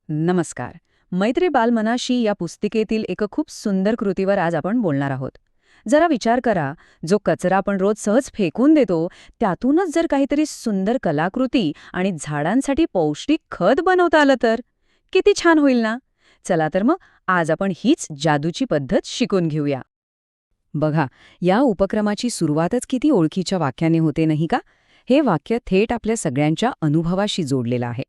नमस्कार. मैत्री बालमनाशी या पुस्तिकेतील एका खूप सुंदर कृतीवर आज आपण बोलणार आहोत. जरा विचार करा, जो कचरा आपण रोज सहज फेकून देतो, त्यातूनच जर काहीतरी सुंदर कलाकृती आणि झाडांसाठी पौष्टिक खत बनवता आलं तर किती छान होईल ना. चला तर मग आज आपण हीच जादूची पद्धत शिकून घेऊया. बघा, या उपक्रमाची सुरुवातच किती ओळखीच्या वाक्याने होते नाही का? हे वाक्य थेट आपल्या सगळ्यांच्या अनुभवाशी जोडलेलं आहे.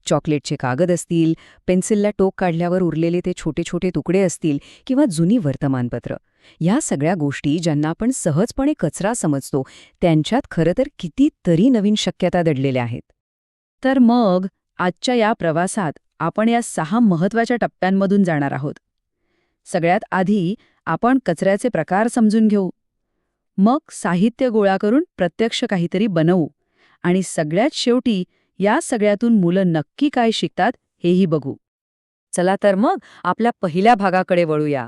चॉकलेटचे कागद असतील, पेन्सिलला टोक काढल्यावर उरलेले ते छोटे छोटे तुकडे असतील किंवा जुनी वर्तमानपत्र, या सगळ्या गोष्टी ज्यांना आपण सहजपणे कचरा समजतो, त्यांच्यात खरं तर कितीतरी नवीन शक्यता दडलेल्या आहेत. तर मग आजच्या या प्रवासात आपण या 6 महत्त्वाच्या टप्प्यांमधून जाणार आहोत. सगळ्यात आधी आपण कचऱ्याचे प्रकार समजून घेऊ. मग साहित्य गोळा करून प्रत्यक्ष काहीतरी बनवू. आणि सगळ्यात शेवटी या सगळ्यातून मुलं नक्की काय शिकतात हेही बघू. चला तर मग आपल्या पहिल्या भागाकडे वळूया.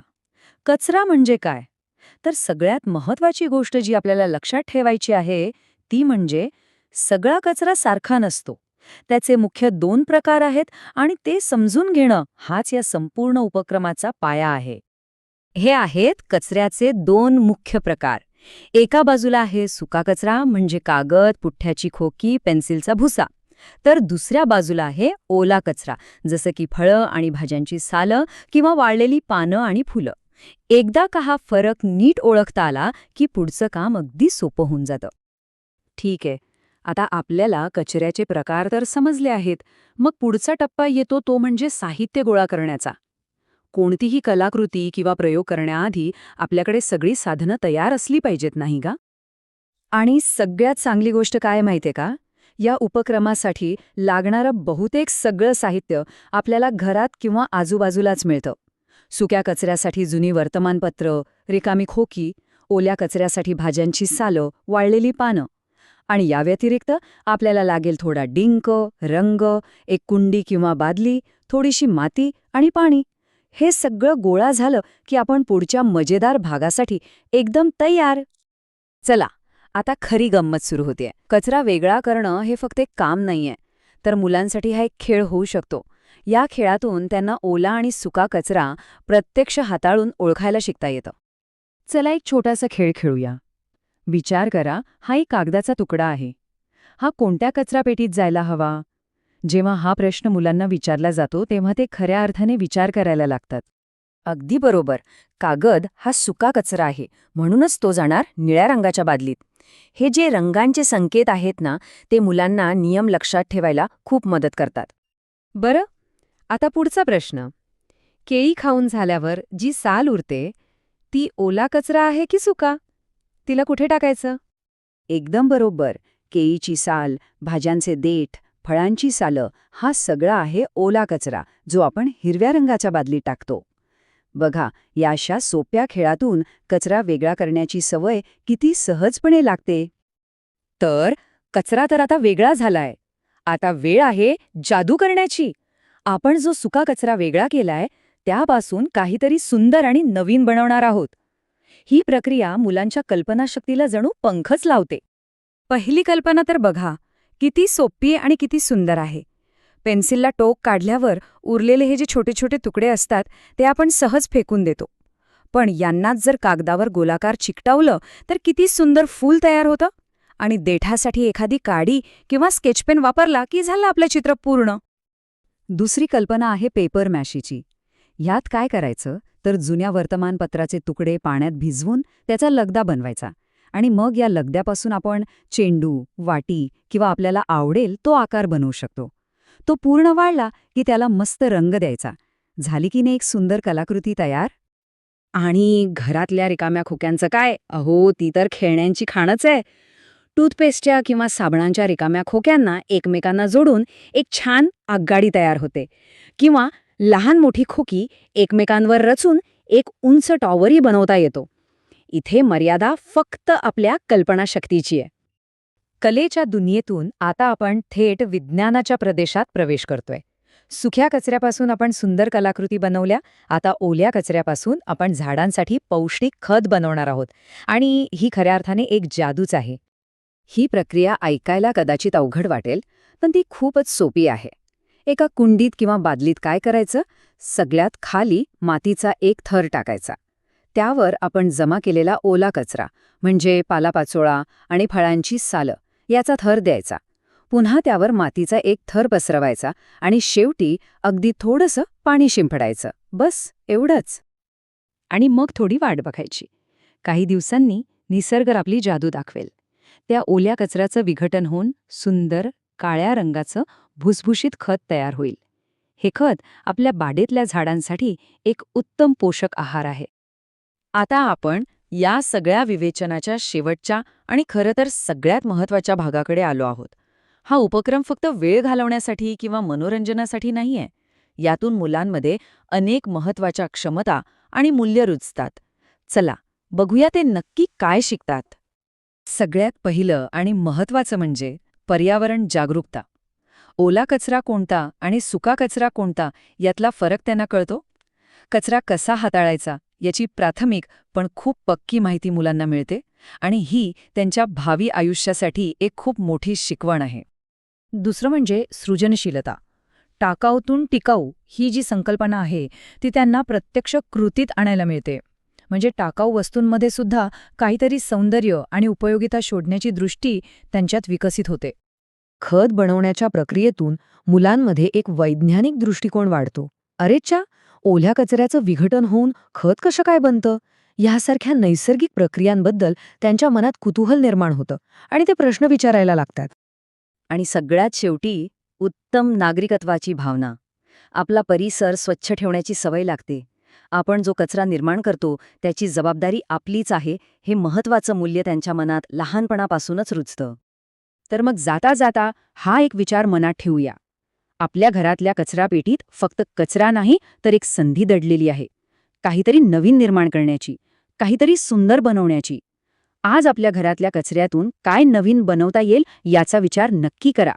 कचरा म्हणजे काय? तर सगळ्यात महत्त्वाची गोष्ट जी आपल्याला लक्षात ठेवायची आहे ती म्हणजे सगळा कचरा सारखा नसतो. त्याचे मुख्य 2 प्रकार आहेत आणि ते समजून घेणं हाच या संपूर्ण उपक्रमाचा पाया आहे. हे आहेत कचऱ्याचे 2 मुख्य प्रकार. एका बाजूला आहे सुका कचरा म्हणजे कागद, पुठ्ठ्याची खोकी, पेन्सिलचा भुसा. तर दुसऱ्या बाजूला आहे ओला कचरा, जसं की फळं आणि भाज्यांची सालं किंवा वाळलेली पानं आणि फुलं. एकदा का हा फरक नीट ओळखता आला की पुढचं काम अगदी सोपं होऊन जातं. ठीक आहे, आता आपल्याला कचऱ्याचे प्रकार तर समजले आहेत. मग पुढचा टप्पा येतो तो म्हणजे साहित्य गोळा करण्याचा. कोणतीही कलाकृती किंवा प्रयोग करण्याआधी आपल्याकडे सगळी साधनं तयार असली पाहिजेत नाही का? आणि सगळ्यात चांगली गोष्ट काय माहितीये का? या उपक्रमासाठी लागणारं बहुतेक सगळं साहित्य आपल्याला घरात किंवा आजूबाजूलाच मिळतं. सुक्या कचऱ्यासाठी जुनी वर्तमानपत्र, रिकामी खोकी, ओल्या कचऱ्यासाठी भाज्यांची सालं, वाळलेली पानं. आणि या व्यतिरिक्त आपल्याला लागेल थोडा डिंक, रंग, एक कुंडी किंवा बादली, थोडीशी माती आणि पाणी. हे सगळं गोळा झालं की आपण पुढच्या मजेदार भागासाठी एकदम तयार. चला, आता खरी गंमत सुरू होतेय. कचरा वेगळा करणं हे फक्त एक काम नाहीये, तर मुलांसाठी हा एक खेळ होऊ शकतो. या खेळातून त्यांना ओला आणि सुका कचरा प्रत्यक्ष हाताळून ओळखायला शिकता येतं. चला एक छोटासा खेळ खेळूया. विचार करा, हा एक कागदाचा तुकडा आहे. हा कोणत्या कचरापेटीत जायला हवा? जेव्हा हा प्रश्न मुलांना विचारला जातो तेव्हा ते खऱ्या अर्थाने विचार करायला लागतात. अगदी बरोबर, कागद हा सुका कचरा आहे, म्हणूनच तो जाणार निळ्या रंगाच्या बादलीत. हे जे रंगांचे संकेत आहेत ना, ते मुलांना नियम लक्षात ठेवायला खूप मदत करतात. बरं, आता पुढचा प्रश्न. केळी खाऊन झाल्यावर जी साल उरते ती ओला कचरा आहे की सुका? तिला कुठे टाकायचं? एकदम बरोबर, केळीची साल, भाज्यांचे देठ, फळांची सालं हा सगळा आहे ओला कचरा, जो आपण हिरव्या रंगाच्या बादलीत टाकतो. बघा, या अशा सोप्या खेळातून कचरा वेगळा करण्याची सवय किती सहजपणे लागते. तर कचरा तर आता वेगळा झालाय. आता वेळ आहे जादू करण्याची. आपण जो सुका कचरा वेगळा केलाय त्यापासून काहीतरी सुंदर आणि नवीन बनवणार आहोत. ही प्रक्रिया मुलांच्या कल्पनाशक्तीला जणू पंखच लावते. पहिली कल्पना तर बघा, किती सोपी आणि किती सुंदर आहे. पेन्सिलला टोक काढल्यावर उरलेले हे जे छोटे छोटे तुकडे असतात ते आपण सहज फेकून देतो. पण यांनाच जर कागदावर गोलाकार चिकटवलं तर किती सुंदर फूल तयार होतं. आणि देठासाठी एखादी काडी किंवा स्केचपेन वापरला की झालं आपलं चित्र पूर्ण. दुसरी कल्पना आहे पेपर मॅशीची. ह्यात काय करायचं तर जुन्या वर्तमानपत्राचे तुकडे पाण्यात भिजवून त्याचा लगदा बनवायचा. आणि मग या लगद्यापासून आपण चेंडू, वाटी किंवा आपल्याला आवडेल तो आकार बनवू शकतो. तो पूर्ण वाळला की त्याला मस्त रंग द्यायचा. झाली की नाही एक सुंदर कलाकृती तयार? आणि घरातल्या रिकाम्या खोक्यांचं काय? अहो, ती तर खेळण्यांची खाणच आहे. टूथपेस्टच्या किंवा साबणांच्या रिकाम्या खोक्यांना एकमेकांना जोडून एक छान आगगाडी तयार होते. किंवा लहान मोठी खोकी एकमेकांवर रचून एक उंच टॉवरही बनवता येतो. इथे मर्यादा फक्त आपल्या कल्पनाशक्तीची आहे. कलेच्या दुनियेतून आता आपण थेट विज्ञानाच्या प्रदेशात प्रवेश करतोय. सुक्या कचऱ्यापासून आपण सुंदर कलाकृती बनवल्या, आता ओल्या कचऱ्यापासून आपण झाडांसाठी पौष्टिक खत बनवणार आहोत. आणि ही खऱ्या अर्थाने एक जादूच आहे. ही प्रक्रिया ऐकायला कदाचित अवघड वाटेल, पण ती खूपच सोपी आहे. एका कुंडीत किंवा बादलीत काय करायचं? सगळ्यात खाली मातीचा एक थर टाकायचा. त्यावर आपण जमा केलेला ओला कचरा म्हणजे पालापाचोळा आणि फळांची सालं याचा थर द्यायचा. पुन्हा त्यावर मातीचा एक थर पसरवायचा आणि शेवटी अगदी थोडंसं पाणी शिंपडायचं. बस एवढंच. आणि मग थोडी वाट बघायची. काही दिवसांनी निसर्ग आपली जादू दाखवेल. त्या ओल्या कचऱ्याचं विघटन होऊन सुंदर काळ्या रंगाचं भुसभुशीत खत तयार होईल. हे खत आपल्या बागेतल्या झाडांसाठी एक उत्तम पोषक आहार आहे. आता आपण या सगळ्या विवेचनाच्या शेवटच्या आणि खरं तर सगळ्यात महत्त्वाच्या भागाकडे आलो आहोत. हा उपक्रम फक्त वेळ घालवण्यासाठी किंवा मनोरंजनासाठी नाहीये. यातून मुलांमध्ये अनेक महत्त्वाच्या क्षमता आणि मूल्य रुजतात. चला बघूया ते नक्की काय शिकतात. सगळ्यात पहिलं आणि महत्त्वाचं म्हणजे पर्यावरण जागरूकता. ओला कचरा कोणता आणि सुका कचरा कोणता यातला फरक त्यांना कळतो. कचरा कसा हाताळायचा याची प्राथमिक पण खूप पक्की माहिती मुलांना मिळते आणि ही त्यांच्या भावी आयुष्यासाठी एक खूप मोठी शिकवण आहे. दुसरं म्हणजे सृजनशीलता. टाकाऊतून टिकाऊ ही जी संकल्पना आहे ती त्यांना प्रत्यक्ष कृतीत आणायला मिळते. म्हणजे टाकाऊ वस्तूंमध्ये सुद्धा काहीतरी सौंदर्य आणि उपयोगिता शोधण्याची दृष्टी त्यांच्यात विकसित होते. खत बनवण्याच्या प्रक्रियेतून मुलांमध्ये एक वैज्ञानिक दृष्टिकोन वाढतो. अरेच्या, ओल्या कचऱ्याचं विघटन होऊन खत कसं काय बनतं यासारख्या नैसर्गिक प्रक्रियांबद्दल त्यांच्या मनात कुतूहल निर्माण होतं आणि ते प्रश्न विचारायला लागतात. आणि सगळ्यात शेवटी उत्तम नागरिकत्वाची भावना. आपला परिसर स्वच्छ ठेवण्याची सवय लागते. आपण जो कचरा निर्माण करतो त्याची जबाबदारी आपलीच आहे हे महत्त्वाचं मूल्य त्यांच्या मनात लहानपणापासूनच रुजतं. तर मग जाता जाता हा एक विचार मनात ठेवूया. आपल्या घरातल्या कचरापेटीत फक्त कचरा नाही तर एक संधी दडलेली आहे. काहीतरी नवीन निर्माण करण्याची, काहीतरी सुंदर बनवण्याची. आज आपल्या घरातल्या कचऱ्यातून काय नवीन बनवता येईल याचा विचार नक्की करा.